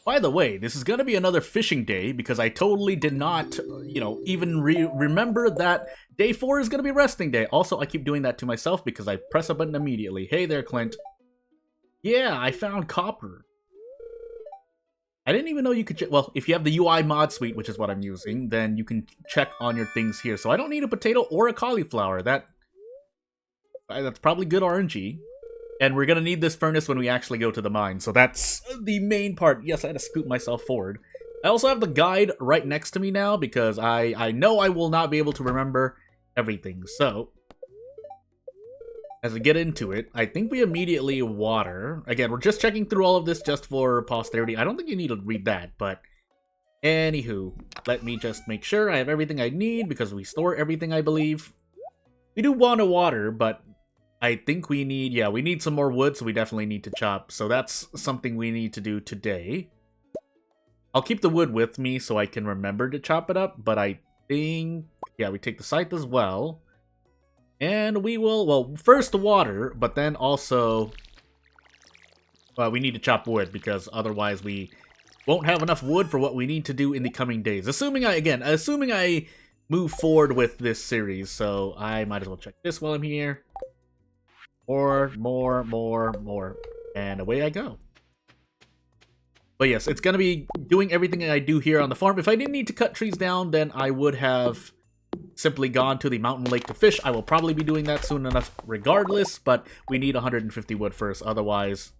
By the way, this is gonna be another fishing day because I totally did not, even remember that day 4 is gonna be resting day. Also, I keep doing that to myself because I press a button immediately. Hey there, Clint. Yeah, I found copper. I didn't even know you could well, if you have the UI mod suite, which is what I'm using, then you can check on your things here. So I don't need a potato or a cauliflower. That's probably good RNG. And we're gonna need this furnace when we actually go to the mine. So that's the main part. Yes, I had to scoot myself forward. I also have the guide right next to me now because I know I will not be able to remember everything. So, as we get into it, I think we immediately water. Again, we're just checking through all of this just for posterity. I don't think you need to read that, but anywho, let me just make sure I have everything I need because we store everything, I believe. We do want to water, but I think we need some more wood, so we definitely need to chop. So that's something we need to do today. I'll keep the wood with me so I can remember to chop it up, but I think, yeah, we take the scythe as well. And we will, well, first water, but then also, we need to chop wood because otherwise we won't have enough wood for what we need to do in the coming days. Assuming I move forward with this series, so I might as well check this while I'm here. More, and away I go. But yes, it's gonna be doing everything I do here on the farm. If I didn't need to cut trees down, then I would have simply gone to the mountain lake to fish. I will probably be doing that soon enough regardless, but we need 150 wood first, otherwise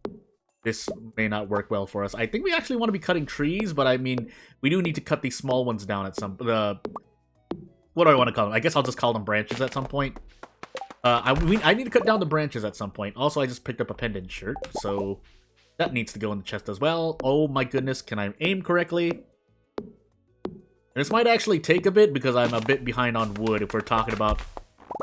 this may not work well for us. I think we actually want to be cutting trees, but I mean, we do need to cut these small ones down at some... what do I want to call them? I guess I'll just call them branches at some point. I need to cut down the branches at some point. Also, I just picked up a pendant shirt, so that needs to go in the chest as well. Oh my goodness, can I aim correctly? And this might actually take a bit because I'm a bit behind on wood if we're talking about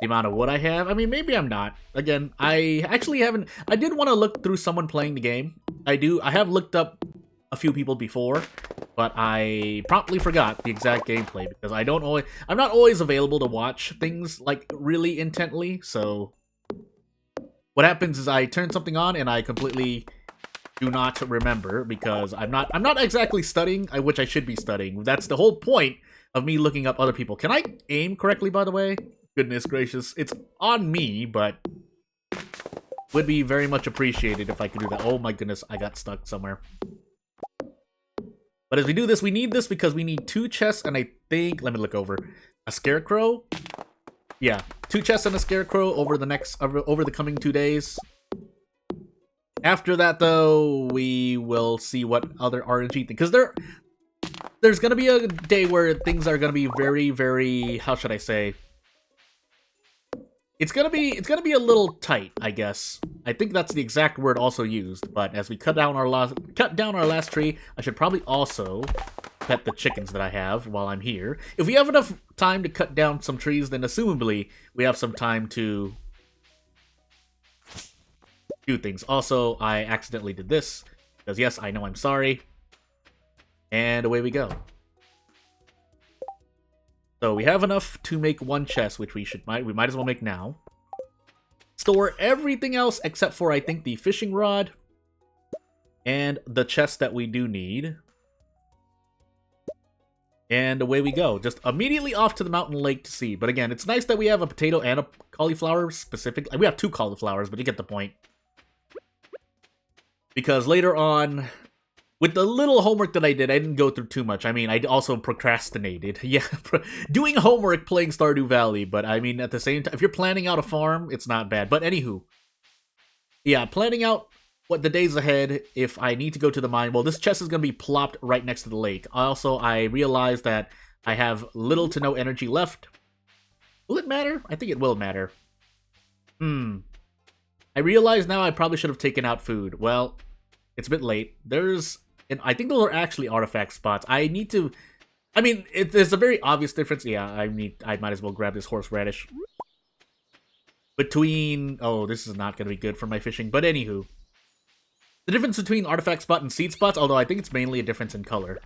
the amount of wood I have. I mean, maybe I'm not. Again, I actually haven't... I did want to look through someone playing the game. I have looked up a few people before, but I promptly forgot the exact gameplay because I'm not always available to watch things like really intently. So what happens is I turn something on and I completely do not remember because I'm not exactly studying, which I should be studying. That's the whole point of me looking up other people. Can I aim correctly, by the way? Goodness gracious, it's on me, but would be very much appreciated if I could do that. Oh my goodness, I got stuck somewhere. But as we do this, we need this because we need 2 chests and I think, let me look over, a scarecrow? Yeah, 2 chests and a scarecrow over the coming 2 days. After that, though, we will see what other RNG thing, because there's gonna be a day where things are gonna be very, very, how should I say? It's gonna be a little tight, I guess. I think that's the exact word also used. But as we cut down our last tree, I should probably also pet the chickens that I have while I'm here. If we have enough time to cut down some trees, then assumably we have some time to do things. Also, I accidentally did this because yes, I know I'm sorry. And away we go. So we have enough to make 1 chest, which we might as well make now. Store everything else except for, I think, the fishing rod and the chest that we do need. And away we go. Just immediately off to the mountain lake to see. But again, it's nice that we have a potato and a cauliflower specifically. We have 2 cauliflowers, but you get the point. Because later on, with the little homework that I didn't go through too much. I mean, I also procrastinated. Yeah, doing homework playing Stardew Valley, but I mean, at the same time, if you're planning out a farm, it's not bad. But anywho, yeah, planning out what the days ahead, if I need to go to the mine. Well, this chest is going to be plopped right next to the lake. Also, I realized that I have little to no energy left. Will it matter? I think it will matter. I realize now I probably should have taken out food. Well, it's a bit late. And I think those are actually artifact spots. I need to... I mean, there's a very obvious difference. Yeah, I might as well grab this horseradish. Between... Oh, this is not going to be good for my fishing. But anywho. The difference between artifact spot and seed spots, although I think it's mainly a difference in color.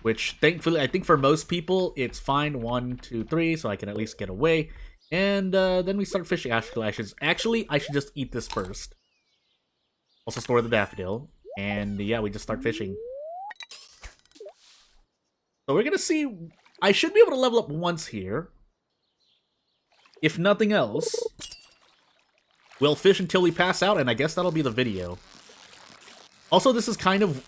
Which, thankfully, I think for most people, it's fine. 1, 2, 3, so I can at least get away. And then we start fishing. Actually, I should just eat this first. Also store the daffodil. And yeah, we just start fishing. So we're gonna see. I should be able to level up once here. If nothing else, we'll fish until we pass out, and I guess that'll be the video. Also, this is kind of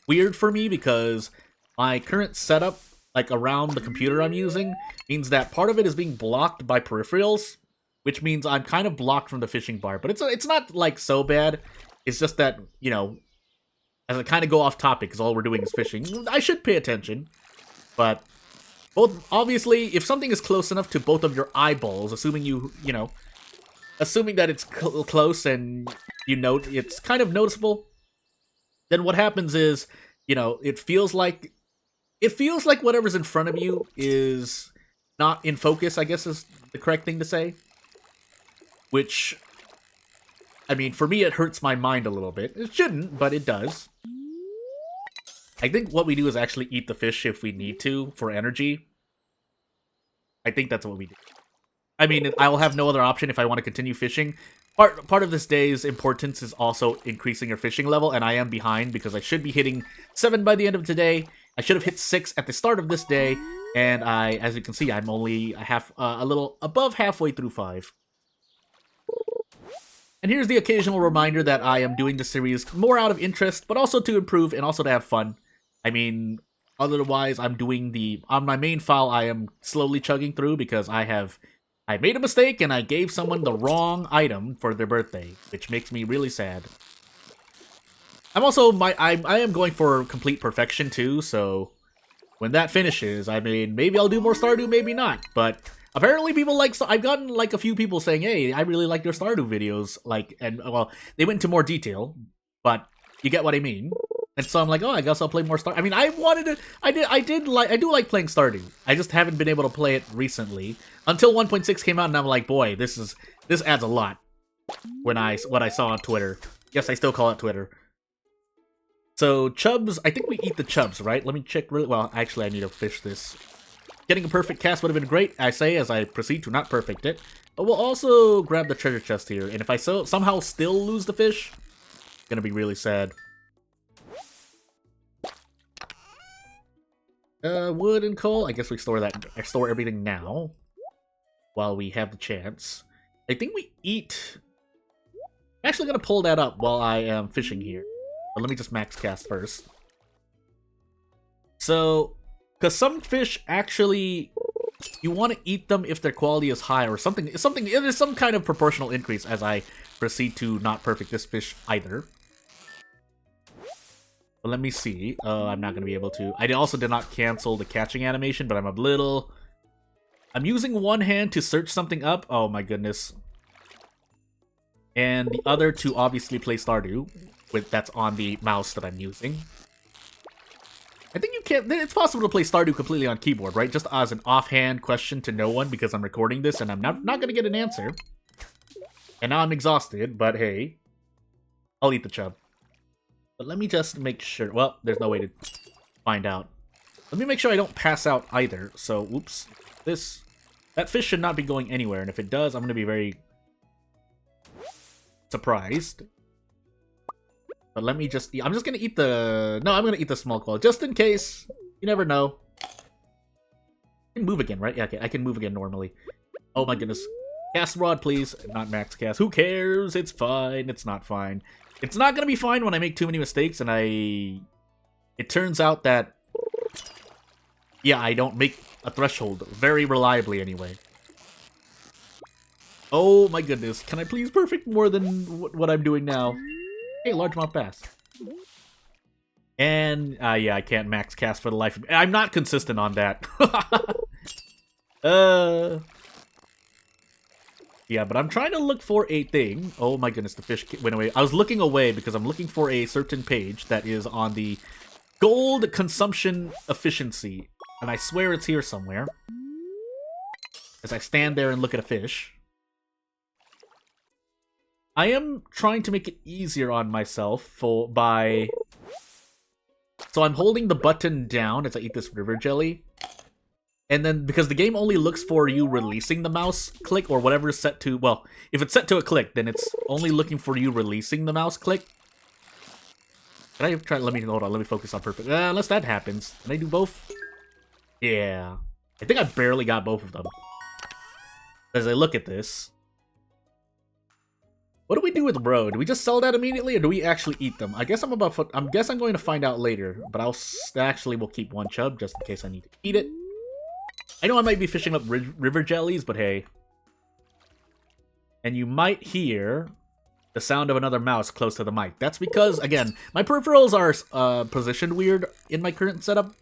weird for me because my current setup, like around the computer I'm using, means that part of it is being blocked by peripherals, which means I'm kind of blocked from the fishing bar. But it's not like so bad. It's just that, you know, as I kind of go off topic, because all we're doing is fishing, I should pay attention. But both, obviously, if something is close enough to both of your eyeballs, assuming assuming that it's close and you know it's kind of noticeable, then what happens is, it feels like whatever's in front of you is not in focus, I guess is the correct thing to say. Which, I mean, for me, it hurts my mind a little bit. It shouldn't, but it does. I think what we do is actually eat the fish if we need to for energy. I think that's what we do. I mean, I will have no other option if I want to continue fishing. Part of this day's importance is also increasing your fishing level, and I am behind because I should be hitting 7 by the end of today. I should have hit 6 at the start of this day, and as you can see, I'm only a little above halfway through 5. And here's the occasional reminder that I am doing the series more out of interest, but also to improve and also to have fun. I mean, otherwise, I'm doing on my main file, I am slowly chugging through because I made a mistake and I gave someone the wrong item for their birthday, which makes me really sad. I'm also, I am going for complete perfection too, so when that finishes, I mean, maybe I'll do more Stardew, maybe not, but apparently people I've gotten like a few people saying, hey, I really like your Stardew videos, well, they went into more detail, but you get what I mean. And so I'm like, oh, I guess I'll play more Stardew. I mean, I do like playing Stardew. I just haven't been able to play it recently until 1.6 came out, and I'm like, boy, this adds a lot. What I saw on Twitter. Yes, I still call it Twitter. So chubs, I think we eat the chubs, right? Let me check really well. Actually, I need to fish this. Getting a perfect cast would have been great, I say, as I proceed to not perfect it. But we'll also grab the treasure chest here, and if I somehow still lose the fish, it's gonna be really sad. Wood and coal. I guess we store everything now while we have the chance. I think we eat. I'm actually gonna pull that up while I am fishing here. But let me just max cast first. So, because some fish actually, you want to eat them if their quality is high or something. There's some kind of proportional increase as I proceed to not perfect this fish either. But let me see. I'm not going to be able to. I also did not cancel the catching animation, but I'm using one hand to search something up. Oh my goodness. And the other to obviously play Stardew. That's on the mouse that I'm using. I think it's possible to play Stardew completely on keyboard, right? Just as an offhand question to no one because I'm recording this and I'm not going to get an answer. And now I'm exhausted, but hey. I'll eat the chub. But let me just make sure. Well, there's no way to find out. Let me make sure I don't pass out either. So, oops. That fish should not be going anywhere. And if it does, I'm going to be very surprised. But let me just... I'm just going to eat the... No, I'm going to eat the small quail. Just in case. You never know. I can move again, right? Yeah, okay. I can move again normally. Oh my goodness. Cast rod, please. Not max cast. Who cares? It's fine. It's not fine. It's not going to be fine when I make too many mistakes and it turns out that... Yeah, I don't make a threshold very reliably anyway. Oh my goodness. Can I please perfect more than what I'm doing now? Hey, largemouth bass. And, yeah, I can't max cast for the life of me. I'm not consistent on that. Yeah, but I'm trying to look for a thing. Oh my goodness, the fish went away. I was looking away because I'm looking for a certain page that is on the gold consumption efficiency. And I swear it's here somewhere. As I stand there and look at a fish. I am trying to make it easier on myself so I'm holding the button down as I eat this river jelly. And then, because the game only looks for you releasing the mouse click or whatever is set to, well, if it's set to a click, then it's only looking for you releasing the mouse click. Can I try, hold on, let me focus on perfect. Unless that happens. Can I do both? Yeah. I think I barely got both of them. As I look at this. What do we do with Bro? Do we just sell that immediately, or do we actually eat them? I guess I'm going to find out later, but we'll keep one chub just in case I need to eat it. I know I might be fishing up river jellies, but hey. And you might hear the sound of another mouse close to the mic. That's because, again, my peripherals are positioned weird in my current setup.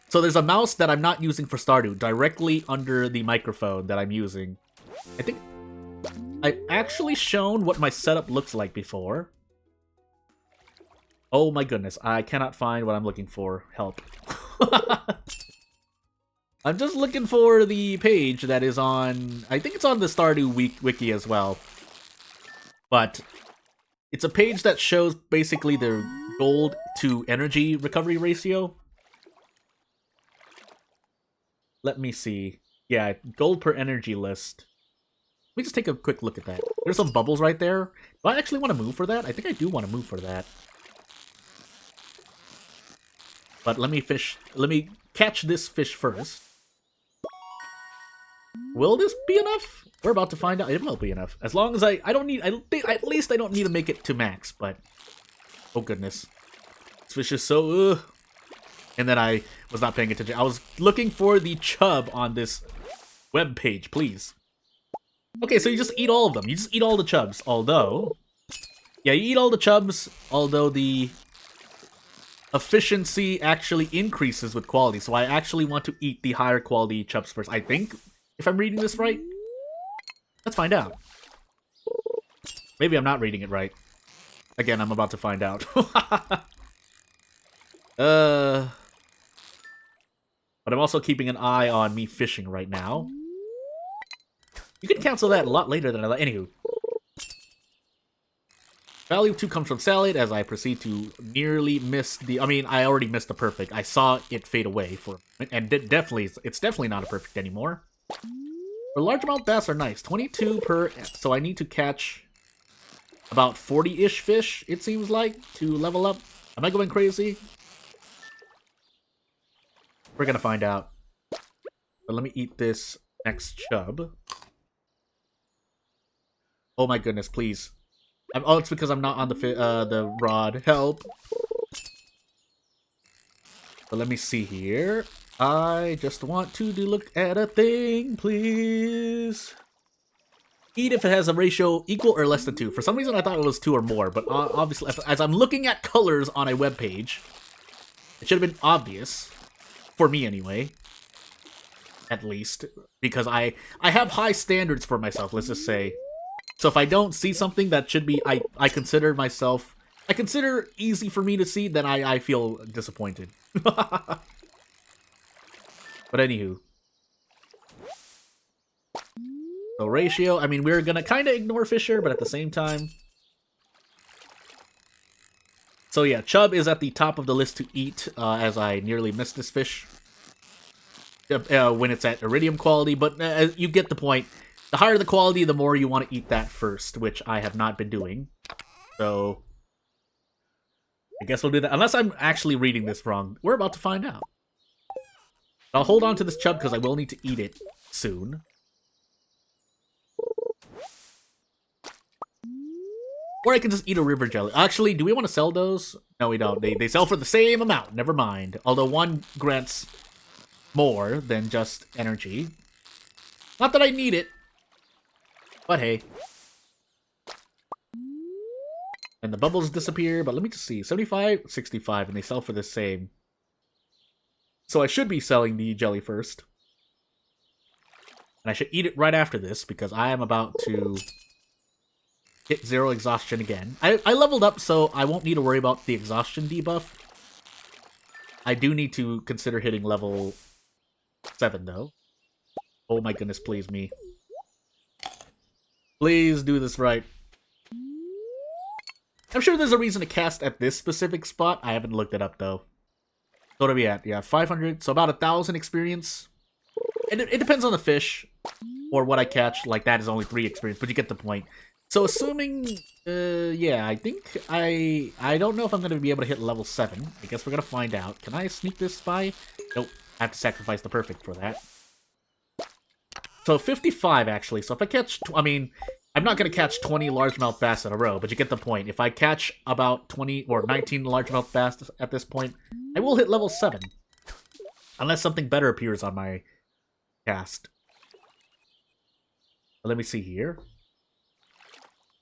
So there's a mouse that I'm not using for Stardew directly under the microphone that I'm using. I think I've actually shown what my setup looks like before. Oh my goodness, I cannot find what I'm looking for. Help. I'm just looking for the page that is on... I think it's on the Stardew wiki as well. But it's a page that shows basically the gold to energy recovery ratio. Let me see. Yeah, gold per energy list. Let me just take a quick look at that. There's some bubbles right there. Do I actually want to move for that? I think I do want to move for that. But let me catch this fish first. Will this be enough? We're about to find out. It will be enough. As long as at least I don't need to make it to max, but... Oh goodness. This fish is so... And then I was not paying attention. I was looking for the chub on this web page, please. Okay, so you just eat all of them. You just eat all the chubs. Although... Yeah, you eat all the chubs, although the efficiency actually increases with quality. So I actually want to eat the higher quality chubs first. I think, if I'm reading this right. Let's find out. Maybe I'm not reading it right. Again, I'm about to find out. But I'm also keeping an eye on me fishing right now. You can cancel that a lot later than I like. Anywho. Value 2 comes from salad as I proceed to nearly miss the... I mean, I already missed the perfect. I saw it fade away for a minute, and it's definitely not a perfect anymore. For largemouth bass are nice. 22 per... So I need to catch about 40-ish fish, it seems like, to level up. Am I going crazy? We're gonna find out. But let me eat this next chub. Oh my goodness, please. Oh, it's because I'm not on the rod. Help. But let me see here. I just want to look at a thing, please. Eat if it has a ratio equal or less than 2. For some reason, I thought it was 2 or more, but obviously, as I'm looking at colors on a web page, it should have been obvious. For me, anyway. At least. Because I have high standards for myself, let's just say. So if I don't see something that should be, I consider easy for me to see, then I feel disappointed. But anywho. So ratio, I mean, we're gonna kind of ignore Fisher, but at the same time. So yeah, chub is at the top of the list to eat, as I nearly missed this fish. When it's at iridium quality, but you get the point. The higher the quality, the more you want to eat that first, which I have not been doing. So, I guess we'll do that. Unless I'm actually reading this wrong. We're about to find out. I'll hold on to this chub because I will need to eat it soon. Or I can just eat a river jelly. Actually, do we want to sell those? No, we don't. They sell for the same amount. Never mind. Although one grants more than just energy. Not that I need it. But hey. And the bubbles disappear, but let me just see. 75, 65, and they sell for the same. So I should be selling the jelly first. And I should eat it right after this, because I am about to hit 0 exhaustion again. I leveled up, so I won't need to worry about the exhaustion debuff. I do need to consider hitting level 7, though. Oh my goodness, please me. Please do this right. I'm sure there's a reason to cast at this specific spot. I haven't looked it up, though. What are we at? Yeah, 500, so about 1,000 experience. And it depends on the fish, or what I catch. Like, that is only 3 experience, but you get the point. So assuming, yeah, I think I don't know if I'm going to be able to hit level 7. I guess we're going to find out. Can I sneak this by? Nope. I have to sacrifice the perfect for that. So 55, actually. So if I catch... I mean, I'm not going to catch 20 largemouth bass in a row, but you get the point. If I catch about 20 or 19 largemouth bass at this point, I will hit level 7. Unless something better appears on my cast. Let me see here.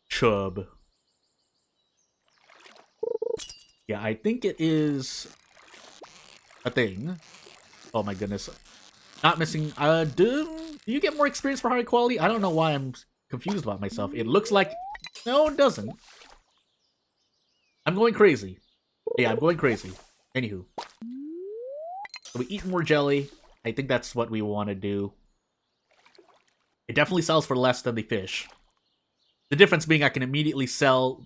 Chub. Yeah, I think it is a thing. Oh my goodness. Not missing... do you get more experience for high quality? I don't know why I'm confused about myself. It looks like... No, it doesn't. I'm going crazy. Yeah, I'm going crazy. Anywho. So we eat more jelly. I think that's what we want to do. It definitely sells for less than the fish. The difference being I can immediately sell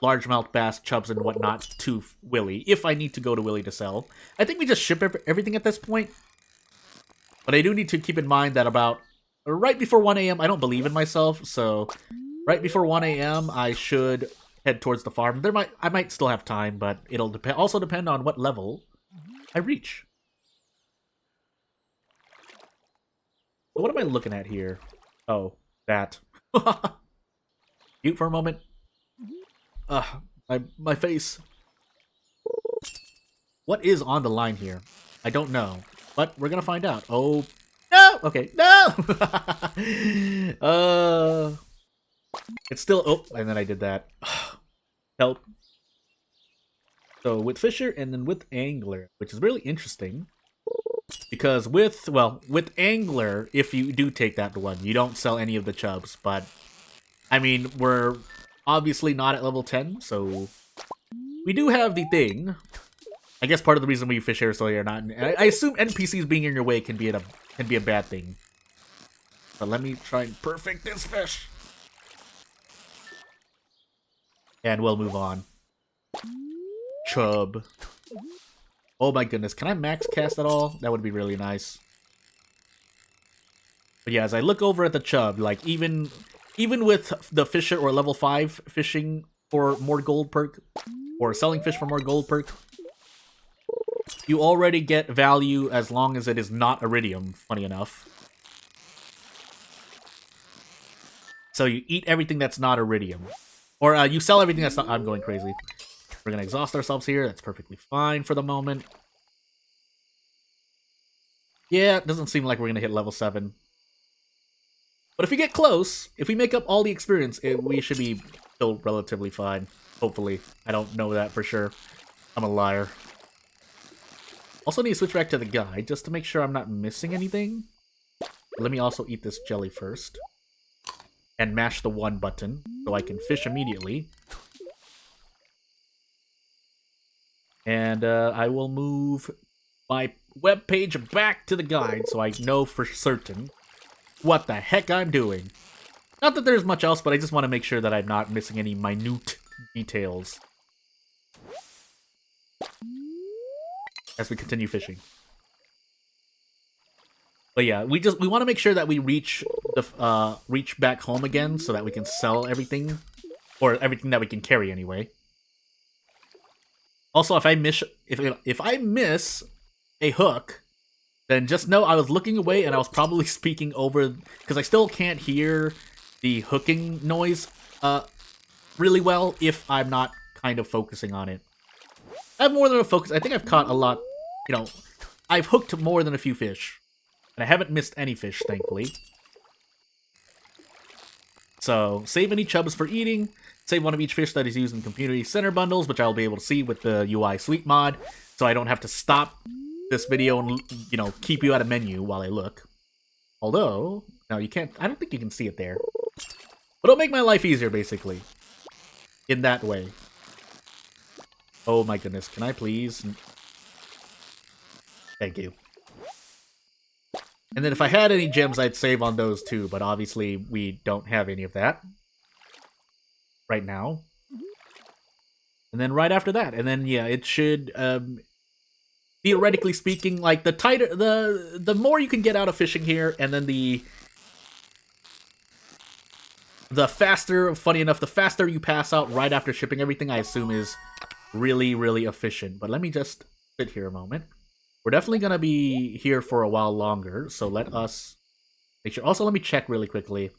largemouth bass, chubs, and whatnot to Willy, if I need to go to Willy to sell. I think we just ship everything at this point. But I do need to keep in mind that about right before 1 a.m., I don't believe in myself, so right before 1 a.m., I should head towards the farm. I might still have time, but it'll also depend on what level I reach. So what am I looking at here? Oh, that. Mute for a moment. My face. What is on the line here? I don't know. But we're gonna find out. Oh, no! Okay, no! It's still... Oh, and then I did that. Help. So, with Fisher and then with Angler, which is really interesting. Because with Angler, if you do take that one, you don't sell any of the chubs. But, I mean, we're obviously not at level 10, so... We do have the thing... I guess part of the reason we fish here so you're not... I assume NPCs being in your way can be a bad thing. But let me try and perfect this fish. And we'll move on. Chub. Oh my goodness, can I max cast at all? That would be really nice. But yeah, as I look over at the chub, like even with the fisher or level 5 fishing for more gold perk, or selling fish for more gold perk, you already get value as long as it is not iridium, funny enough. So you eat everything that's not iridium. Or you sell everything that's not... I'm going crazy. We're gonna exhaust ourselves here. That's perfectly fine for the moment. Yeah, it doesn't seem like we're gonna hit level 7. But if we get close, if we make up all the experience, we should be still relatively fine. Hopefully. I don't know that for sure. I'm a liar. Also need to switch back to the guide, just to make sure I'm not missing anything. Let me also eat this jelly first. And mash the 1 button, so I can fish immediately. And I will move my web page back to the guide, so I know for certain what the heck I'm doing. Not that there's much else, but I just want to make sure that I'm not missing any minute details. As we continue fishing. But yeah, we want to make sure that we reach back home again so that we can sell everything, or everything that we can carry anyway. Also, if I miss a hook, then just know I was looking away and I was probably speaking over, because I still can't hear the hooking noise really well if I'm not kind of focusing on it. I have more than a focus. I think I've caught a lot. You know, I've hooked more than a few fish. And I haven't missed any fish, thankfully. So, save any chubs for eating. Save one of each fish that is used in community center bundles, which I'll be able to see with the UI Sleep mod. So I don't have to stop this video and, you know, keep you at a menu while I look. Although, no, you can't. I don't think you can see it there. But it'll make my life easier, basically. In that way. Oh my goodness, can I please? Thank you. And then if I had any gems, I'd save on those too, but obviously we don't have any of that. Right now. And then right after that, and then yeah, it should, theoretically speaking, like the tighter, the more you can get out of fishing here, and then the faster, funny enough, the faster you pass out right after shipping everything, I assume is really, really efficient. But let me just sit here a moment. We're definitely going to be here for a while longer, so let us make sure. Also, let me check really quickly.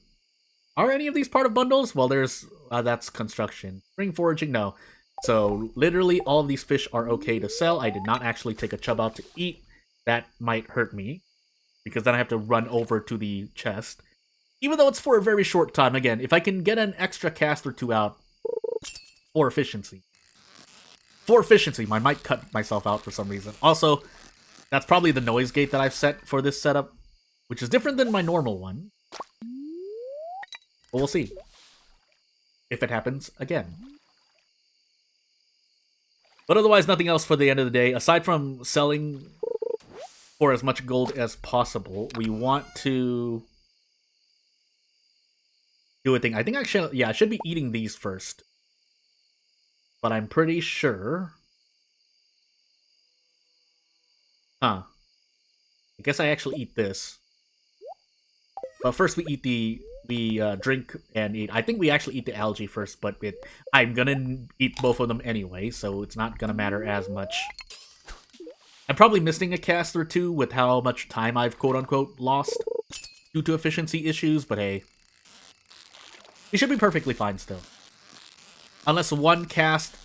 Are any of these part of bundles? Well, there's... that's construction. Spring foraging, no. So, literally, all of these fish are okay to sell. I did not actually take a chub out to eat. That might hurt me, because then I have to run over to the chest. Even though it's for a very short time. Again, if I can get an extra cast or two out for efficiency. For efficiency, I might cut myself out for some reason. Also, that's probably the noise gate that I've set for this setup, which is different than my normal one. But we'll see if it happens again. But otherwise, nothing else for the end of the day. Aside from selling for as much gold as possible, we want to do a thing. I think actually, yeah, I should be eating these first. But I'm pretty sure... Huh. I guess I actually eat this. But first we eat we drink and eat. I think we actually eat the algae first, but I'm gonna eat both of them anyway, so it's not gonna matter as much. I'm probably missing a cast or two with how much time I've quote-unquote lost due to efficiency issues, but hey. It should be perfectly fine still. Unless one cast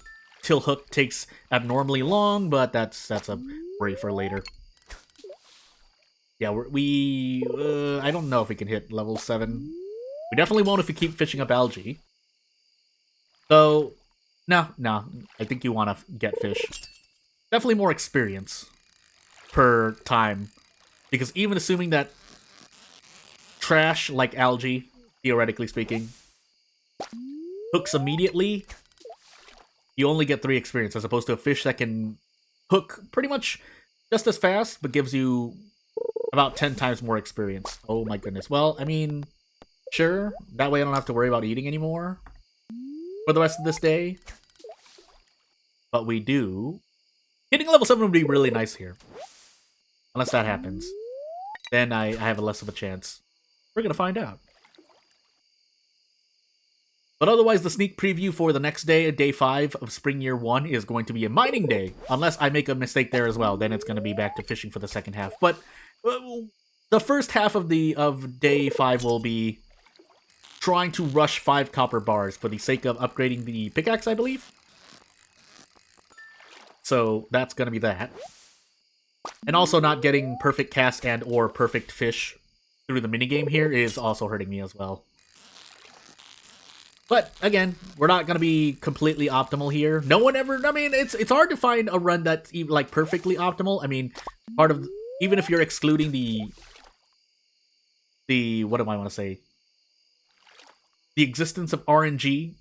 till hook takes abnormally long, but that's a worry for later. Yeah, I don't know if we can hit level 7. We definitely won't if we keep fishing up algae. So, no, I think you want to get fish. Definitely more experience per time. Because even assuming that trash, like algae, theoretically speaking, hooks immediately, you only get 3 experience, as opposed to a fish that can hook pretty much just as fast, but gives you about 10 times more experience. Oh my goodness. Well, I mean, sure. That way I don't have to worry about eating anymore for the rest of this day. But we do. Hitting level 7 would be really nice here. Unless that happens. Then I have less of a chance. We're going to find out. But otherwise, the sneak preview for the next day, day 5 of Spring Year 1, is going to be a mining day. Unless I make a mistake there as well. Then it's going to be back to fishing for the second half. But the first half of day 5 will be trying to rush 5 copper bars for the sake of upgrading the pickaxe, I believe. So that's going to be that. And also not getting perfect cast and or perfect fish through the minigame here is also hurting me as well. But, again, we're not going to be completely optimal here. No one ever... I mean, it's hard to find a run that's, like, perfectly optimal. I mean, part of... Even if you're excluding the... What do I want to say? The existence of RNG.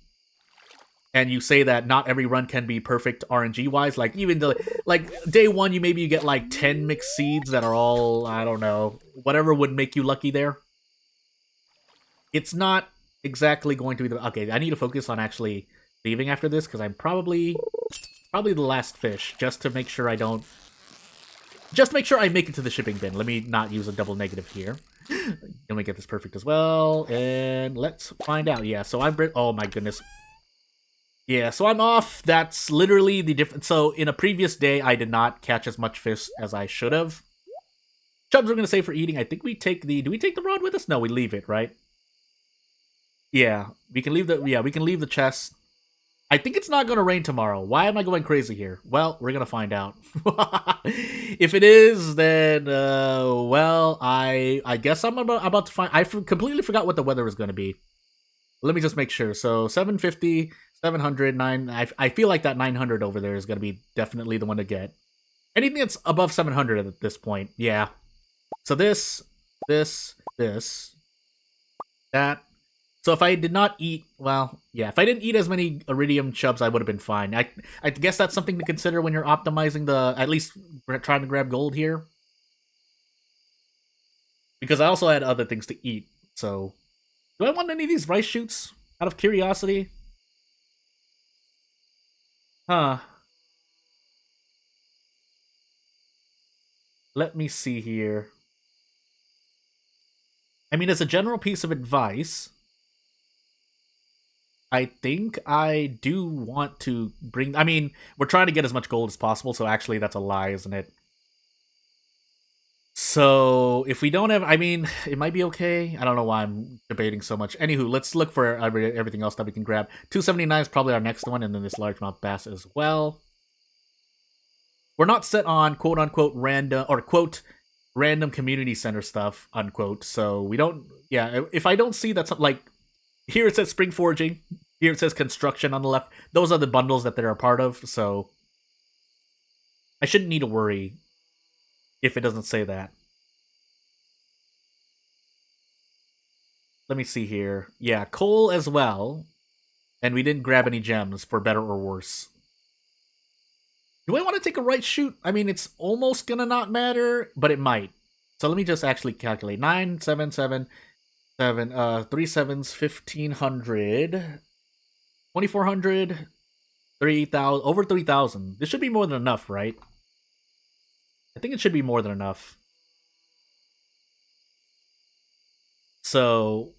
And you say that not every run can be perfect RNG-wise. Like, even like, day 1, you get, like, 10 mixed seeds that are all... I don't know. Whatever would make you lucky there. It's not exactly going to be the... Okay, I need to focus on actually leaving after this, because I'm probably the last fish, just to make sure I don't... Just make sure I make it to the shipping bin. Let me not use a double negative here. Let me get this perfect as well, and let's find out. Yeah, so I'm... Oh my goodness. Yeah, so I'm off. That's literally the difference. So in a previous day, I did not catch as much fish as I should have. Chubs we're going to save for eating. I think we take the... Do we take the rod with us? No, we leave it, right? Yeah, we can leave the... Yeah, we can leave the chest. I think it's not going to rain tomorrow. Why am I going crazy here? Well, we're going to find out. If it is, then, well, I guess I'm about to find... I completely forgot what the weather is going to be. Let me just make sure. So, 750, 700, 9... I feel like that 900 over there is going to be definitely the one to get. Anything that's above 700 at this point, yeah. So this, that... So if I did not eat, well, yeah, if I didn't eat as many iridium chubs, I would have been fine. I guess that's something to consider when you're optimizing at least trying to grab gold here. Because I also had other things to eat, so... Do I want any of these rice shoots? Out of curiosity? Huh. Let me see here. I mean, as a general piece of advice... I think I do want to bring... I mean, we're trying to get as much gold as possible, so actually that's a lie, isn't it? So if we don't have, I mean, it might be okay. I don't know why I'm debating so much. Anywho, let's look for everything else that we can grab. 279 is probably our next one, and then this largemouth bass as well. We're not set on quote unquote random or quote random community center stuff unquote. So we don't. Yeah, if I don't see that something like here it says spring foraging, here it says construction on the left. Those are the bundles that they're a part of. So I shouldn't need to worry if it doesn't say that. Let me see here. Yeah, coal as well. And we didn't grab any gems for better or worse. Do I want to take a right shoot? I mean, it's almost gonna not matter, but it might. So let me just actually calculate. 9, 7, 7, 7, 3 sevens, 1,500, 2,400, 3,000, over 3,000. This should be more than enough, right? I think it should be more than enough. So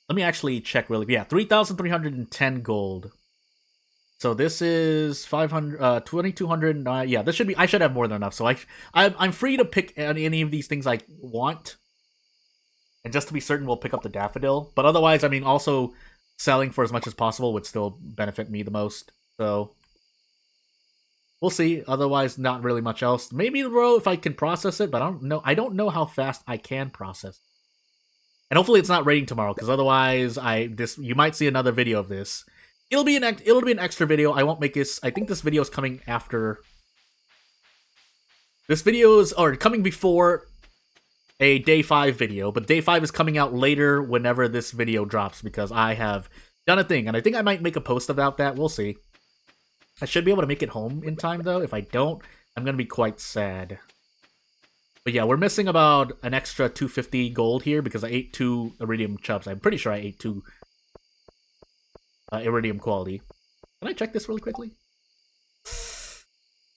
let me actually check really. Yeah, 3,310 gold. So this is 500, 2,200. Yeah, this should be. I should have more than enough. So I'm free to pick any of these things I want, and just to be certain, we'll pick up the daffodil. But otherwise, I mean, also selling for as much as possible would still benefit me the most. So we'll see. Otherwise, not really much else. Maybe the row if I can process it, but I don't know. I don't know how fast I can process. And hopefully, it's not raining tomorrow, because otherwise, you might see another video of this. It'll be an extra video. I won't make this. I think this video is coming after. This video is coming before a day 5 video, but day 5 is coming out later whenever this video drops because I have done a thing, and I think I might make a post about that. We'll see. I should be able to make it home in time though. If I don't, I'm gonna be quite sad. But yeah, we're missing about an extra 250 gold here because I ate 2 iridium chubs. I'm pretty sure I ate 2. Iridium quality. Can I check this really quickly?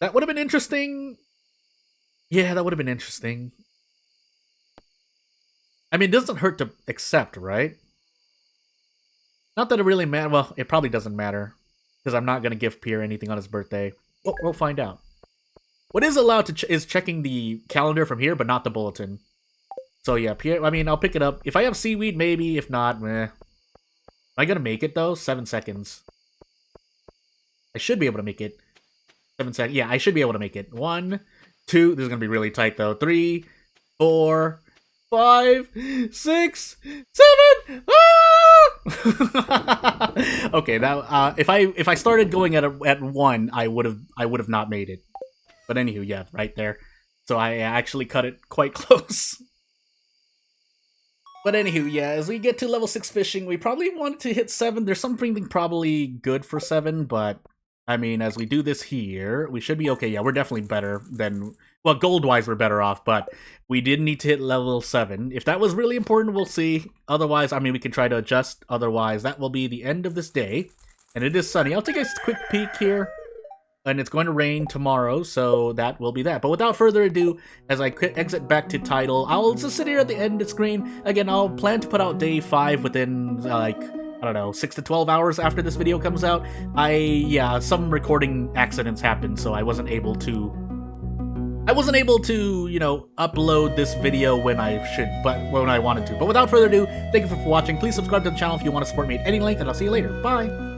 That would have been interesting. Yeah, that would have been interesting. I mean, it doesn't hurt to accept, right? Not that it really matters. Well, it probably doesn't matter. Because I'm not going to give Pierre anything on his birthday. Well, we'll find out. What is allowed to is checking the calendar from here, but not the bulletin. So yeah, Pierre, I mean, I'll pick it up. If I have seaweed, maybe. If not, meh. Am I gonna make it though? 7 seconds. I should be able to make it. 7 seconds. Yeah, I should be able to make it. 1, 2. This is gonna be really tight though. 3, 4, 5, 6, 7. Ah! Okay, now if I started going at 1, I would have not made it. But anywho, yeah, right there. So I actually cut it quite close. But anywho, yeah, as we get to level 6 fishing, we probably want to hit 7. There's something probably good for 7, but I mean, as we do this here, we should be okay. Yeah, we're definitely better than, well, gold-wise, we're better off, but we did need to hit level 7. If that was really important, we'll see. Otherwise, I mean, we can try to adjust. Otherwise, that will be the end of this day. And it is sunny. I'll take a quick peek here. And it's going to rain tomorrow, so that will be that. But without further ado, as I exit back to title, I'll just sit here at the end of the screen. Again, I'll plan to put out day 5 within, like, I don't know, 6 to 12 hours after this video comes out. Yeah, some recording accidents happened, so I wasn't able to, you know, upload this video when I wanted to. But without further ado, thank you for watching. Please subscribe to the channel if you want to support me at any length, and I'll see you later. Bye!